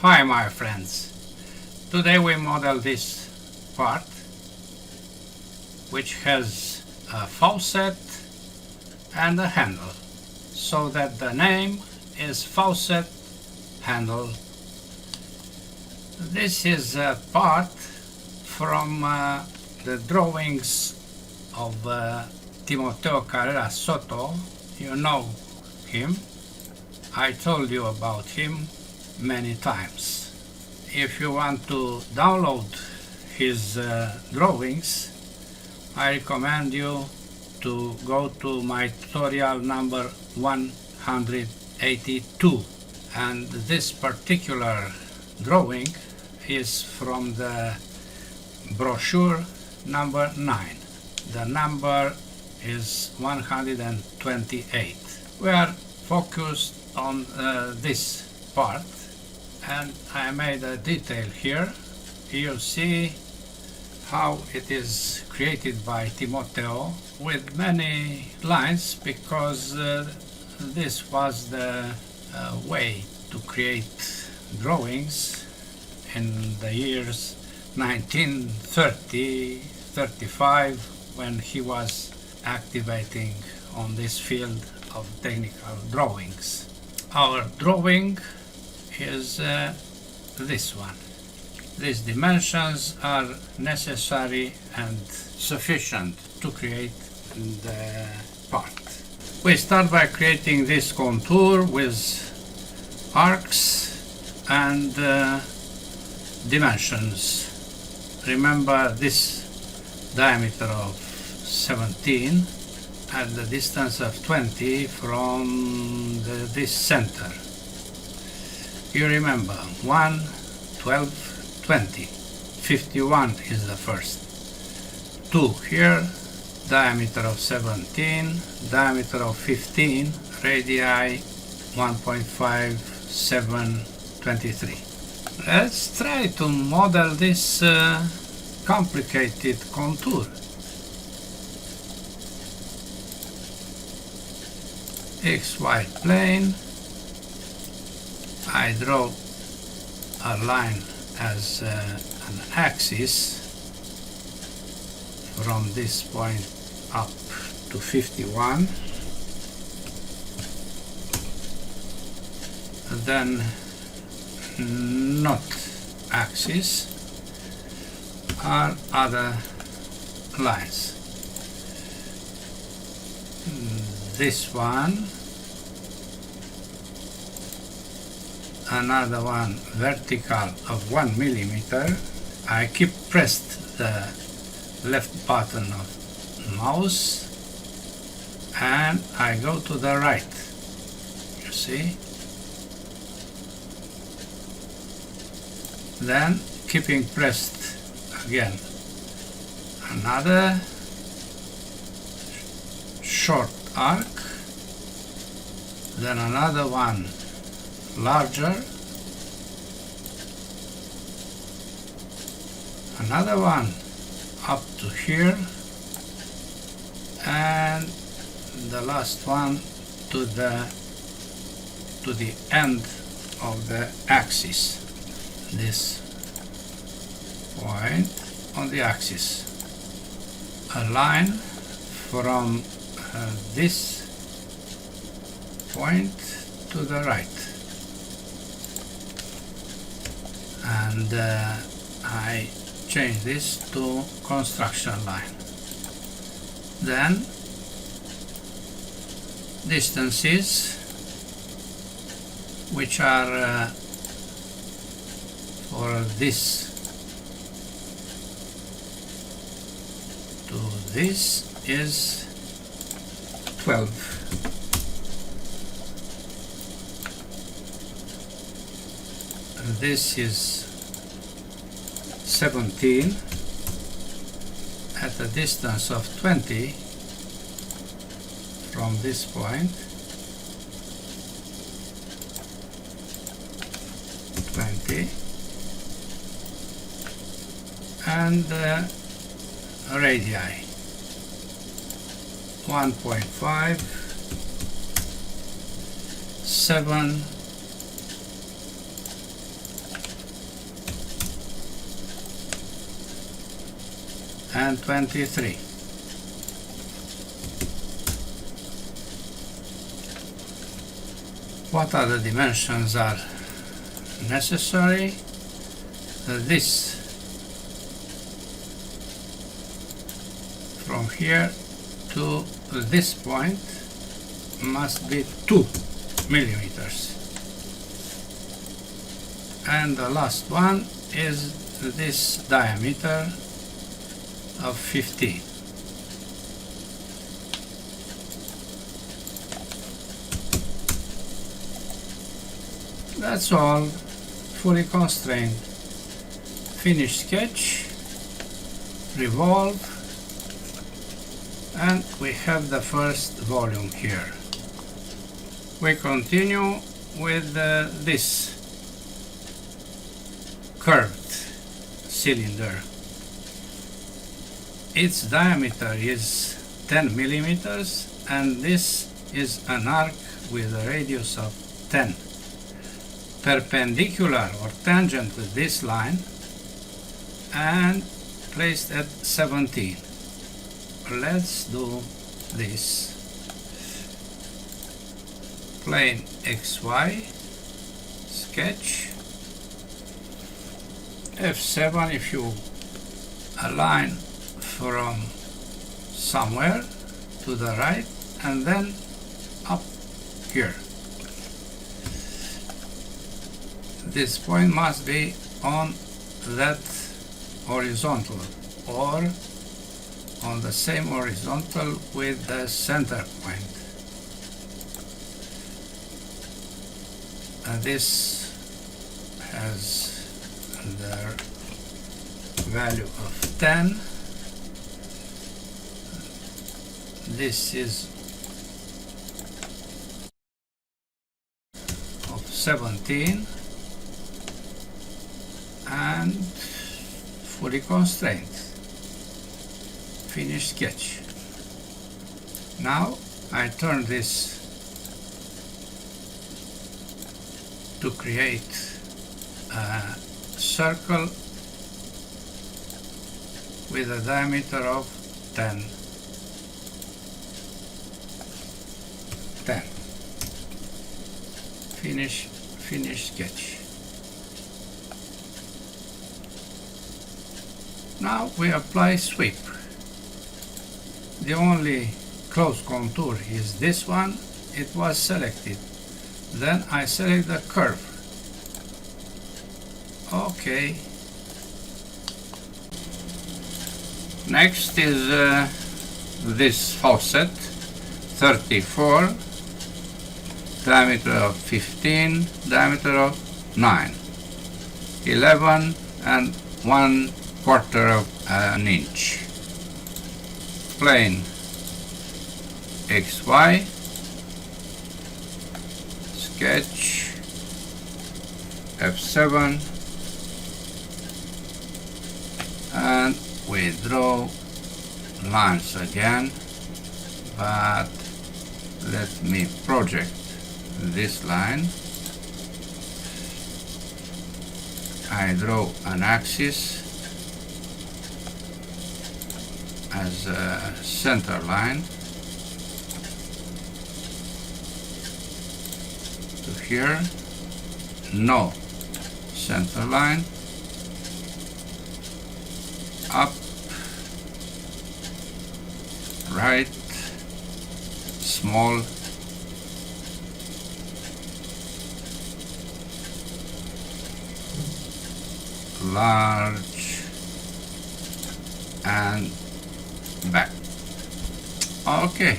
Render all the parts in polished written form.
Hi my friends, today we model this part which has a faucet and a handle, so that the name is faucet handle. This is a part from the drawings of Timoteo Carrera Soto. You know him, I told you about him many times. If you want to download his drawings, I recommend you to go to my tutorial number 182, and this particular drawing is from the brochure number 9. The number is 128. We are focused on this part, and I made a detail here. You see how it is created by Timoteo with many lines, because this was the way to create drawings in the years 1930-35, when he was activating on this field of technical drawings. Our drawing is this one. These dimensions are necessary and sufficient to create the part. We start by creating this contour with arcs and dimensions. Remember this diameter of 17 at the distance of 20 from this center. You remember 1, 12, 20. 51 is the first. 2 here, diameter of 17, diameter of 15, radii 1.5, 7, 23. Let's try to model this complicated contour. XY plane. I draw a line as an axis from this point up to 51, then not axis are other lines. This one, another one vertical of 1 millimeter. I keep pressed the left button of mouse and I go to the right. You see? Then keeping pressed again, another short arc, then another one larger, another one up to here, and the last one to the end of the axis, this point on the axis. A line from this point to the right, and I change this to construction line. Then distances which are for this to this is 12. This is 17 at a distance of 20 from this point, 20, and radii 1.5, 7, and 23. What other dimensions are necessary? This from here to this point must be 2 millimeters. And the last one is this diameter of 15. That's all, fully constrained. Finish sketch, revolve, and we have the first volume here. We continue with this curved cylinder. Its diameter is 10 millimeters, and this is an arc with a radius of 10. Perpendicular or tangent with this line and placed at 17. Let's do this. Plane XY, sketch, F7 if you align from somewhere to the right and then up here. This point must be on that horizontal or on the same horizontal with the center point. And this has the value of 10. This is of 17 and fully constrained. Finish sketch. Now I turn this to create a circle with a diameter of 10. Finish sketch. Now we apply sweep. The only close contour is this one. It was selected. Then I select the curve. Okay. Next is this FAUCET 34, diameter of 15, diameter of 9, 11 and 1/4 of an inch. Plane XY, sketch, F7, and we draw lines again, but let me project this line. I draw an axis as a center line to here, no center line, up, right, small, large, and back. Okay,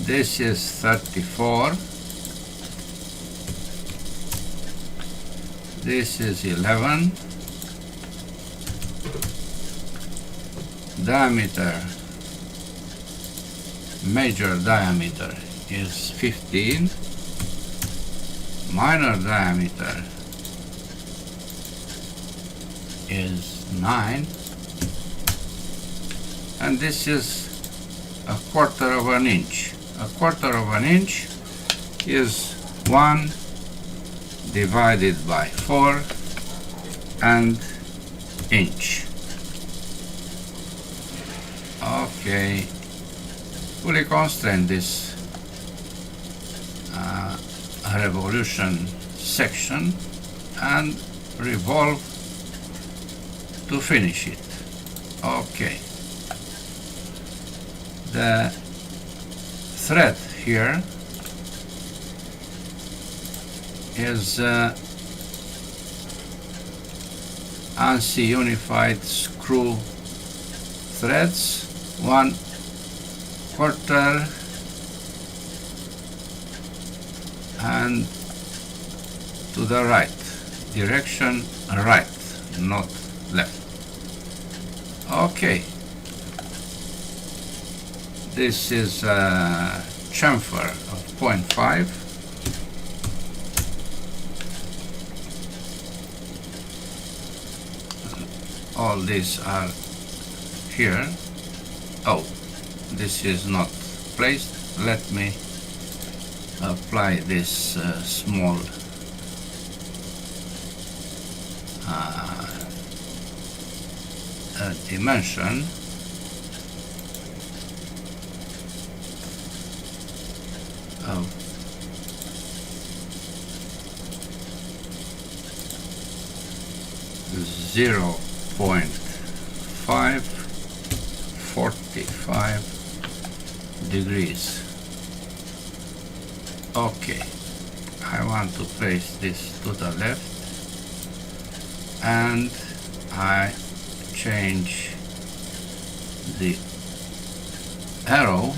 this is 34, this is 11, diameter, major diameter is 15, minor diameter is 9, and this is 1/4 of an inch. 1/4 of an inch is 1 divided by 4 and inch. Okay, fully constrain this revolution section and revolve to finish it. Okay, the thread here is ANSI unified screw threads, 1/4 and to the right, direction right, not left. Okay, this is a chamfer of 0.5. All these are here. Oh, this is not placed. Let me apply this small dimension. Of 0.545 degrees. Okay, I want to place this to the left, and I change the arrow,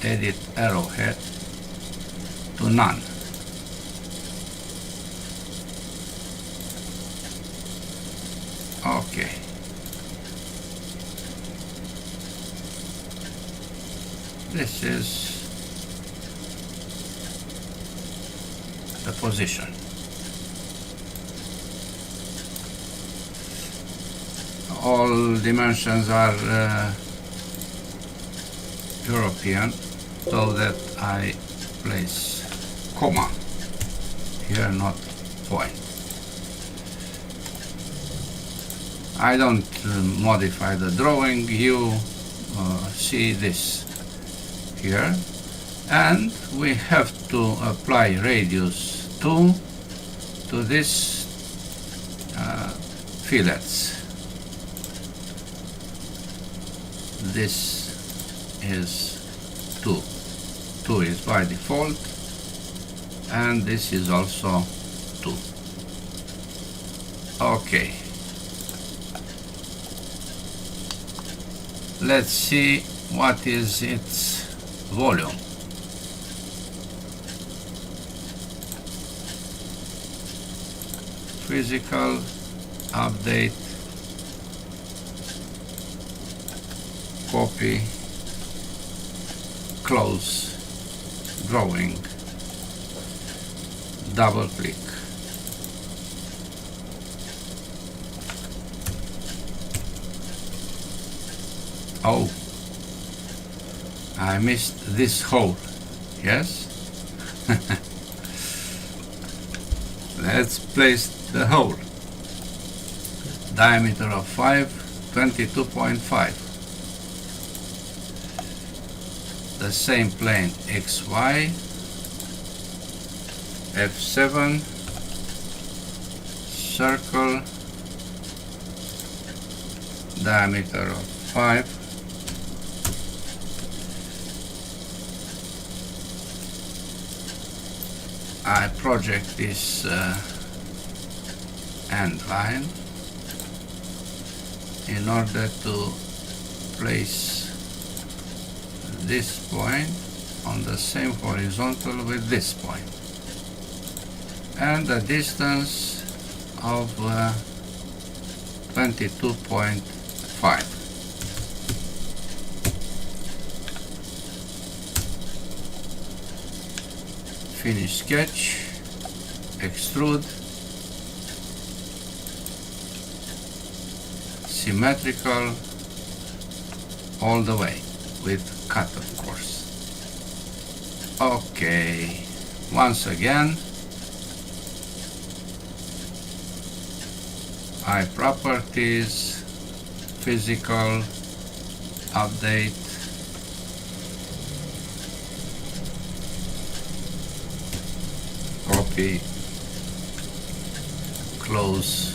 edit arrowhead to none. Okay, this is the position. All dimensions are European, so that I place comma here, not point. I don't modify the drawing, you see this here, and we have to apply radius 2 to this fillets. This is 2. 2 is by default, and this is also 2. Okay. Let's see what is its volume. Physical update, copy, close drawing, double click. Oh, I missed this hole. Yes? Let's place the hole. Diameter of 5, 22.5. The same plane XY, F7, circle, diameter of 5. I project this end line in order to place this point on the same horizontal with this point, and a distance of 22.5. Finish sketch, extrude, symmetrical all the way, with cut of course. Okay, once again, properties, physical, update, copy, close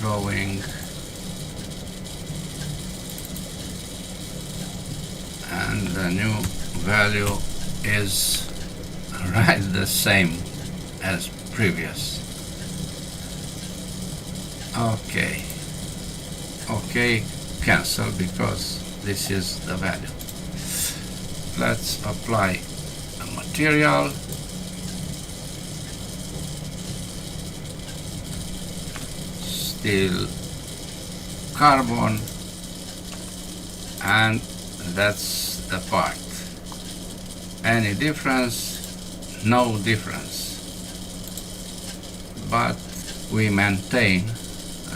drawing, and the new value is right the same as previous. Okay, cancel, because this is the value. Let's apply a material. Steel carbon, and that's the part. Any difference? No difference. But we maintain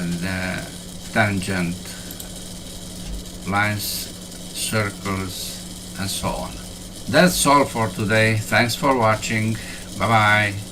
the tangent lines, circles, and so on. That's all for today. Thanks for watching. Bye bye.